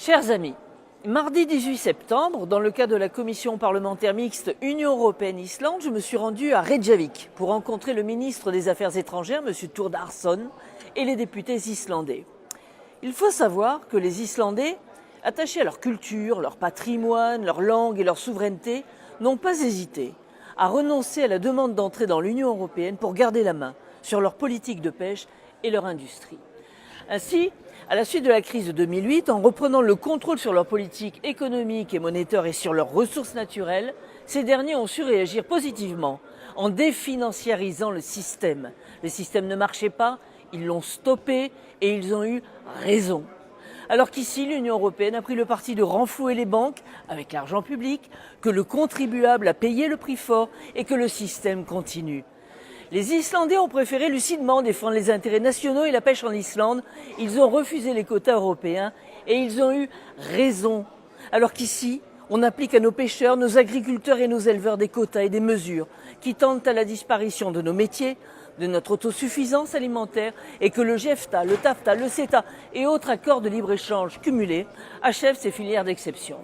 Chers amis, mardi 18 septembre, dans le cadre de la commission parlementaire mixte Union européenne-Islande, je me suis rendu à Reykjavik pour rencontrer le ministre des Affaires étrangères, M. Thordarson, et les députés islandais. Il faut savoir que les Islandais, attachés à leur culture, leur patrimoine, leur langue et leur souveraineté, n'ont pas hésité à renoncer à la demande d'entrée dans l'Union européenne pour garder la main sur leur politique de pêche et leur industrie. Ainsi, à la suite de la crise de 2008, en reprenant le contrôle sur leur politique économique et monétaire et sur leurs ressources naturelles, ces derniers ont su réagir positivement en définanciarisant le système. Le système ne marchait pas, ils l'ont stoppé et ils ont eu raison. Alors qu'ici, l'Union européenne a pris le parti de renflouer les banques avec l'argent public, que le contribuable a payé le prix fort et que le système continue. Les Islandais ont préféré lucidement défendre les intérêts nationaux et la pêche en Islande. Ils ont refusé les quotas européens et ils ont eu raison. Alors qu'ici, on applique à nos pêcheurs, nos agriculteurs et nos éleveurs des quotas et des mesures qui tendent à la disparition de nos métiers, de notre autosuffisance alimentaire et que le GEFTA, le TAFTA, le CETA et autres accords de libre-échange cumulés achèvent ces filières d'exception.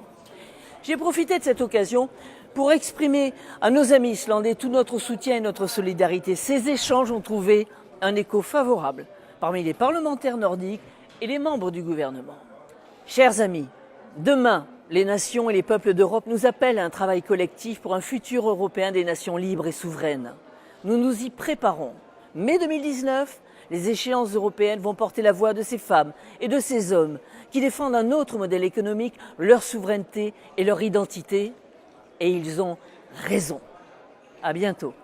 J'ai profité de cette occasion pour exprimer à nos amis islandais tout notre soutien et notre solidarité. Ces échanges ont trouvé un écho favorable parmi les parlementaires nordiques et les membres du gouvernement. Chers amis, demain, les nations et les peuples d'Europe nous appellent à un travail collectif pour un futur européen des nations libres et souveraines. Nous nous y préparons. Mai 2019, les échéances européennes vont porter la voix de ces femmes et de ces hommes qui défendent un autre modèle économique, leur souveraineté et leur identité. Et ils ont raison. À bientôt.